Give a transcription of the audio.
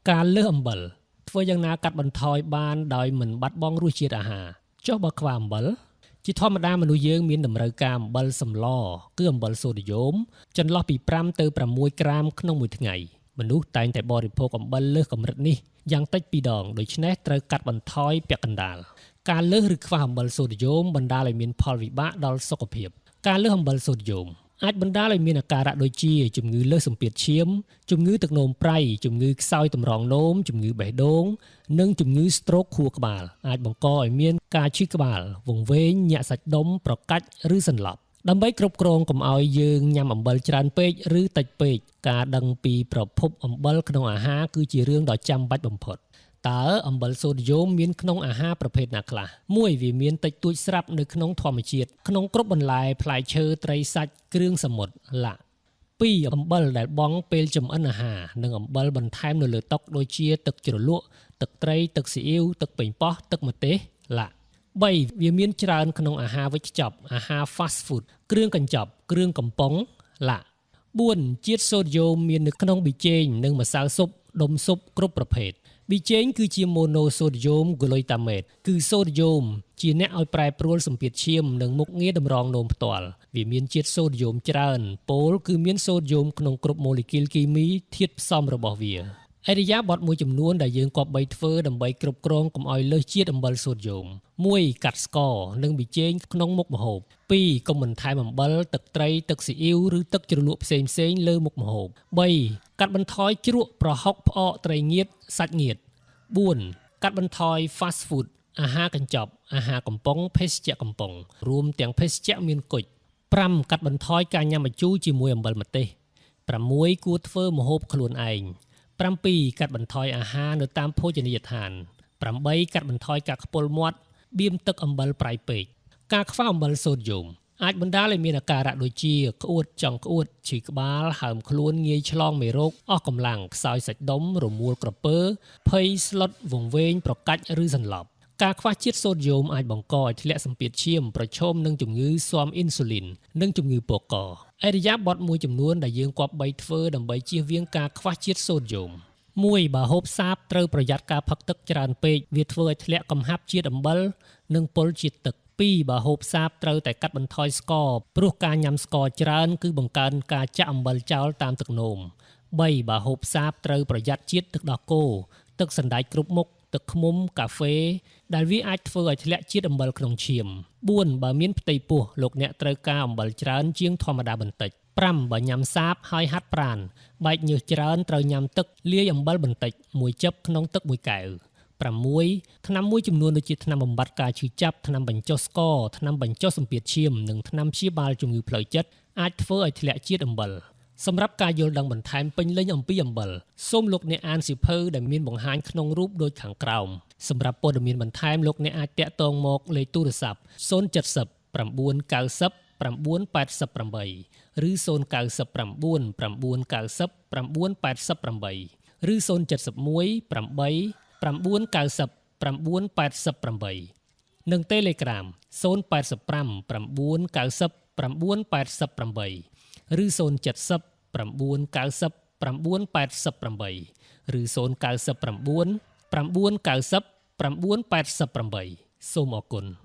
ការលើសអំបិលធ្វើយ៉ាងណាកាត់បន្ថយបានដោយមិនបាត់បង់រសជាតិអាហារចុះបើខ្វះអំបិលជាធម្មតាមនុស្សយើងមានតម្រូវការអំបិលសម្លគឺអំបិលសូដ្យូមចន្លោះពី5ទៅ6ក្រាមក្នុងមួយថ្ងៃមនុស្សតែងតែបរិភោគអំបិលលើសកម្រិតនេះយ៉ាងតិច2ដងដូច្នេះត្រូវកាត់បន្ថយពាក់កណ្ដាលការលើសឬខ្វះអំបិលសូដ្យូមបណ្ដាលឲ្យមានផលវិបាកដល់សុខភាពការលើសអំបិលសូដ្យូមអាចបណ្ដាលឲ្យមានអាការៈដូចជាជំងឺលើសសម្ពាធឈាមជំងឺទឹកនោមប្រៃជំងឺខ្សោយតម្រងនោមជំងឺបេះដូងនិងជំងឺស្ទ្រោកខួរក្បាលអាចបង្កឲ្យមានការឈឺក្បាលវង្វេងញាក់សាច់ដុំប្រកាច់ឬសន្លប់ដើម្បីគ្រប់គ្រងកុំឲ្យយើងញ៉ាំអំបិលច្រើនពេកឬតិចពេកការដឹងពីប្រភពអំបិលក្នុងអាហារគឺជារឿងដ៏ចាំបាច់បំផុតតើអំបិលសូដ្យូមមានក្នុងអាហារប្រភេទណាខ្លះ1វាមានតិចតួចស្រាប់នៅក្នុងធម្មជាតិក្នុងគ្រប់បន្លែផ្លែឈើត្រីសាច់គ្រឿងសមុទ្រឡា2អំបិលដែលបង់ពេលចម្អិនអាហារនិងអំបិលបន្ថែមនៅលើតុដូចជាទឹកជ្រលក់ទឹកត្រីទឹកស៊ីអ៊ីវទឹកប៉េងប៉ោះទឹកម្ទេសឡា3វាមានច្រើនក្នុងអាហារវេចខ្ចប់អាហារ fast food គ្រឿងកញ្ចប់គ្រឿងកំប៉ុងឡា4ជាតិសូដ្យូមមាននៅក្នុងប៊ីចេងនិងម្សៅស៊ុបដុំស៊ុបគ្រប់ប្រភេទប៊ីចេងគឺជា monosodium glutamate គឺសូដ្យូមជាអ្នកឲ្យប្រែប្រួលសម្ពាធឈាមនិងមុខងារតម្រងនោមផ្ទាល់វាមានជាតិសូដ្យូមច្រើនពោលគឺមានសូដ្យូមក្នុងគ្រប់ម៉ូលេគុលគីមីធាតុផ្សំរបស់វាឥរិយាបថមួយចំនួនដែលយើងគប្បីធ្វើដើម្បីគ្រប់គ្រងកុំឲ្យលើសជាតិអំបិលសូដ្យូម1កាត់ស្ករនិងប៊ីចេងក្នុងមុខម្ហូប2កុំបន្ថែមអំបិលទឹកត្រីទឹកស៊ីអ៊ីវឬទឹកជ្រលក់ផ្សេងៗលើមុខម្ហូប3កាត់បន្ថយជ្រក់ប្រហុកផ្អកត្រីងៀតសាច់ងៀត4កាត់បន្ថយ fast food អាហារកញ្ចប់អាហារកំប៉ុងភេសជ្ជៈកំប៉ុងរួមទាំងភេសជ្ជៈមានគុជ5កាត់បន្ថយការញ៉ាំម្ជូរជាមួយអំបិលម្ទេស6គួរធ្វើម្ហូបខ្លួនឯង7កាត់បន្ថយអាហារនៅតាមភោជនីយដ្ឋាន8កាត់បន្ថយការខ្ពុលមាត់បៀមទឹកអំបិលប្រៃពេកការខ្វះអំបិលសូដ្យូមអាចបណ្ដាលឲ្យមានអាការៈដូចជាក្អួតចង់ក្អួតឈឺក្បាលហើមខ្លួនងាយឆ្លងមេរោគអស់កម្លាំងខ្សោយសាច់ដុំរមួលក្រពើភ័យស្លុតវង្វេងប្រកាច់ឬសន្លប់ការខ្វះជាតិសូដ្យូមអាចបង្កឲ្យធ្លាក់សម្ពាធឈាមប្រឈមនឹងជំងឺស៊ាំអ៊ីនស៊ូលីននិងជំងឺពកកឥរិយាបថមួយចំនួនដែលយើងគប្បីធ្វើដើម្បីជៀសវាងការខ្វះជាតិសូដ្យូម1បើហូបសាបត្រូវប្រយ័ត្នការផឹកទឹកច្រើនពេកវាធ្វើឲ្យធ្លាក់កំហាប់ជាតិអំបិលនិងពុលជាតិទឹក2បើហូបសាបត្រូវតែកាត់បន្ថយស្ករព្រោះការញ៉ាំស្ករច្រើនគឺបង្កើនការចាក់អំបិលចោលតាមទឹកនោម3បើហូបសាបត្រូវប្រយ័ត្នជាតិទឹកដោះគោទឹកសណ្តែកគ្រប់មុខទឹកឃ្មុំកាហ្វេដែលវាអាចធ្វើឲ្យធ្លាក់ជាតិអំបិលក្នុងឈាម4បើមានផ្ទៃពោះលោកអ្នកត្រូវការអំបិលច្រើនជាងធម្មតាបន្តិច5បើញ៉ាំសាបហើយហាត់ប្រាណបែកញើសច្រើនត្រូវញ៉ាំទឹកលាយអំបិលបន្តិចមួយចឹបក្នុងទឹកមួយកែវ6ថ្នាំមួយចំនួនដូចជាថ្នាំបំបាត់ការឈឺចាប់ថ្នាំបញ្ចុះស្ករថ្នាំបញ្ចុះសម្ពាធឈាមនិងថ្នាំព្យាបាលជំងឺផ្លូវចិត្តអាចធ្វើឲ្យធ្លាក់ជាតិអំបិលសម្រាប់ការយល់ដឹងបន្ថែមពេញលេញអំពីអំបិលសូមលោកអ្នកអានសៀវភៅដែលមានបង្ហាញក្នុងរូបដូចខាងក្រោមសម្រាប់ព័ត៌មានបន្ថែមលោកអ្នកអាចតាក់ទងមកលេខទូរស័ព្ទ070 990 988ឬ099 990 988ឬ071 8 990 988និង Telegram 085 990 988ឬ070 990 988ឬ099 990 988សូមអរគុណ